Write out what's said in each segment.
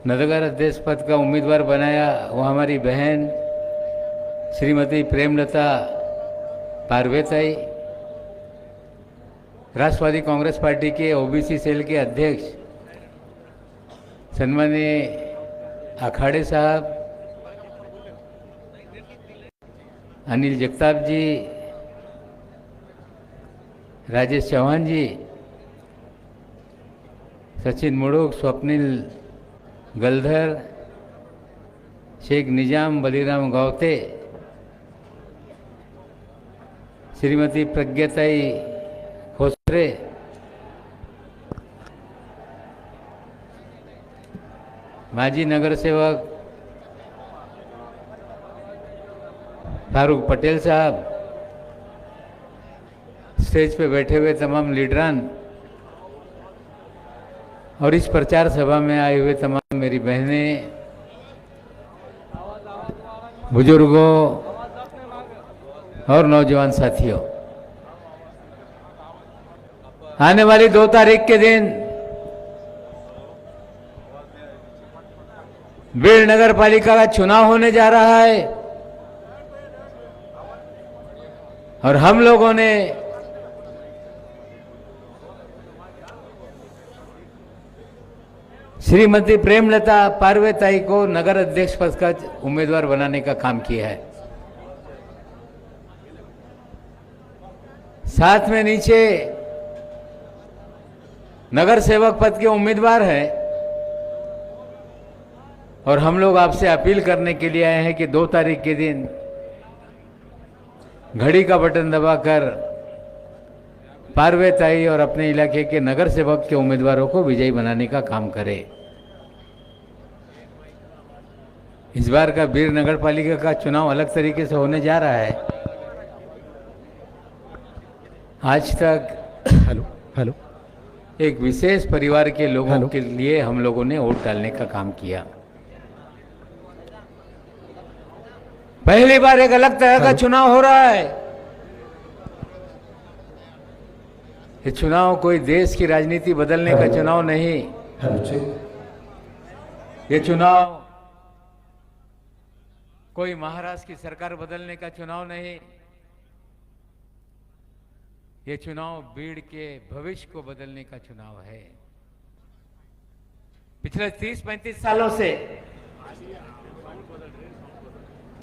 नगर अध्यक्ष पद का उम्मीदवार बनाया वो हमारी बहन श्रीमती प्रेमलता पारवेताई, राष्ट्रवादी कांग्रेस पार्टी के ओबीसी सेल के अध्यक्ष सन्माननीय अखाड़े साहब, अनिल जगताप जी, राजेश चौहान जी, सचिन मुड़ुक, स्वप्निल गलधर, शेख निजाम बलीराम गावते, श्रीमती प्रज्ञाताई खोसरे, माजी नगर सेवक फारूक पटेल साहब, स्टेज पे बैठे हुए तमाम लीडरान और इस प्रचार सभा में आए हुए तमाम मेरी बहनें, बुजुर्गों और नौजवान साथियों, आने वाली 2 तारीख के दिन बीड़ नगर पालिका का चुनाव होने जा रहा है और हम लोगों ने श्रीमती प्रेमलता पारवेताई को नगर अध्यक्ष पद का उम्मीदवार बनाने का काम किया है। साथ में नीचे नगर सेवक पद के उम्मीदवार हैं और हम लोग आपसे अपील करने के लिए आए हैं कि 2 तारीख के दिन घड़ी का बटन दबाकर पारवेताई और अपने इलाके के नगर सेवक के उम्मीदवारों को विजयी बनाने का काम करें। इस बार का बीड़ नगर पालिका का चुनाव अलग तरीके से होने जा रहा है। आज तक हेलो एक विशेष परिवार के लोगों के लिए हम लोगों ने वोट डालने का काम किया। पहली बार एक अलग तरह का चुनाव हो रहा है। ये चुनाव कोई देश की राजनीति बदलने का चुनाव नहीं, ये चुनाव कोई महाराष्ट्र की सरकार बदलने का चुनाव नहीं, ये चुनाव बीड़ के भविष्य को बदलने का चुनाव है। पिछले 30-35 सालों से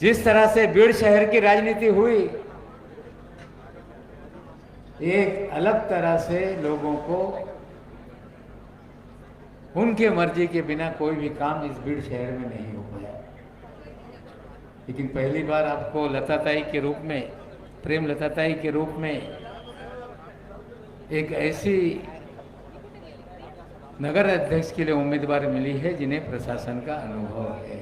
जिस तरह से बीड़ शहर की राजनीति हुई, एक अलग तरह से लोगों को उनके मर्जी के बिना कोई भी काम इस बीड़ शहर में नहीं हो पाया। लेकिन पहली बार आपको लताताई के रूप में, प्रेम लताताई के रूप में एक ऐसी नगर अध्यक्ष के लिए उम्मीदवार मिली है जिन्हें प्रशासन का अनुभव है,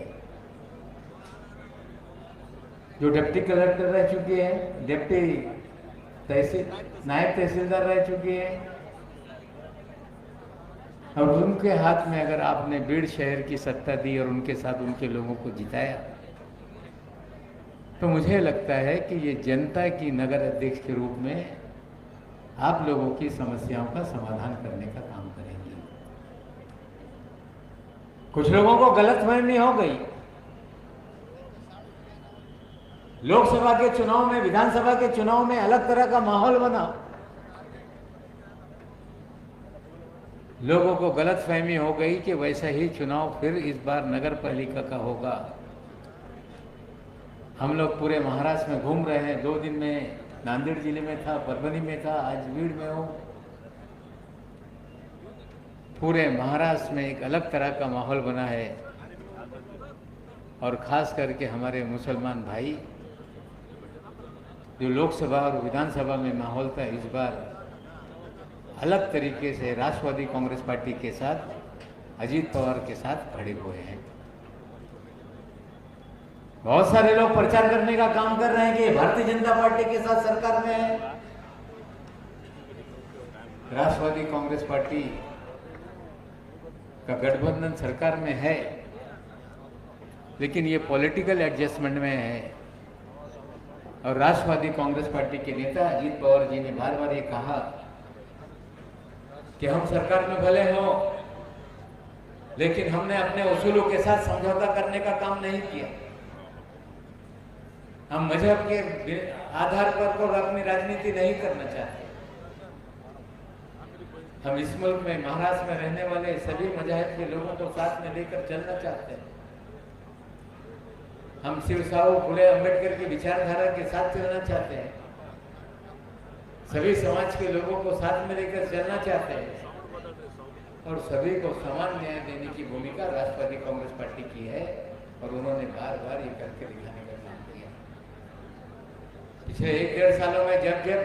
जो डिप्टी कलेक्टर रह चुके हैं, डिप्टी नायब तहसीलदार रह चुके हैं, और उनके हाथ में अगर आपने बीड़ शहर की सत्ता दी और उनके साथ उनके लोगों को जिताया, तो मुझे लगता है कि ये जनता की नगर अध्यक्ष के रूप में आप लोगों की समस्याओं का समाधान करने का काम करेंगे। कुछ लोगों को गलतफहमी हो गई। लोकसभा के चुनाव में, विधानसभा के चुनाव में अलग तरह का माहौल बना। लोगों को गलतफहमी हो गई कि वैसा ही चुनाव फिर इस बार नगर पालिका का होगा। हम लोग पूरे महाराष्ट्र में घूम रहे हैं। 2 दिन में नांदेड़ जिले में था, परभनी में था, आज बीड़ में हूँ। पूरे महाराष्ट्र में एक अलग तरह का माहौल बना है और खास करके हमारे मुसलमान भाई, जो लोकसभा और विधानसभा में माहौल था, इस बार अलग तरीके से राष्ट्रवादी कांग्रेस पार्टी के साथ, अजीत पवार के साथ खड़े हुए हैं। बहुत सारे लोग प्रचार करने का काम कर रहे हैं कि भारतीय जनता पार्टी के साथ सरकार में है। राष्ट्रवादी कांग्रेस पार्टी का गठबंधन सरकार में है, लेकिन ये पॉलिटिकल एडजस्टमेंट में है। और राष्ट्रवादी कांग्रेस पार्टी के नेता अजीत पवार जी ने बार बार ये कहा कि हम सरकार में भले हों, लेकिन हमने अपने उसूलों के साथ समझौता करने का काम नहीं किया। हम मजहब के आधार पर अपनी राजनीति नहीं करना चाहते। हम इस मुल्क में, महाराष्ट्र में रहने वाले सभी मजहब के लोगों को साथ में लेकर चलना चाहते हैं। हम शिव साहू फुले अम्बेडकर की विचारधारा के साथ चलना चाहते हैं। सभी समाज के लोगों को साथ में लेकर चलना चाहते हैं और सभी को समान न्याय देने की भूमिका राष्ट्रवादी कांग्रेस पार्टी की है और उन्होंने बार बार ये करके दिखाने का काम किया। पिछले 1-1.5 सालों में जब जब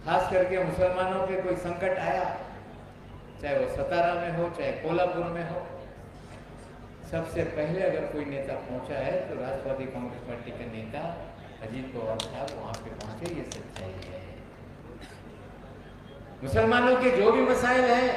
खास करके मुसलमानों पे कोई संकट आया, चाहे वो सतारा में हो चाहे कोल्हापुर में हो, सबसे पहले अगर कोई नेता पहुंचा है तो राष्ट्रवादी कांग्रेस पार्टी के नेता अजीत पवार साहब वहां पे पहुंचे। ये सच्चाई है। मुसलमानों के जो भी मसाइल हैं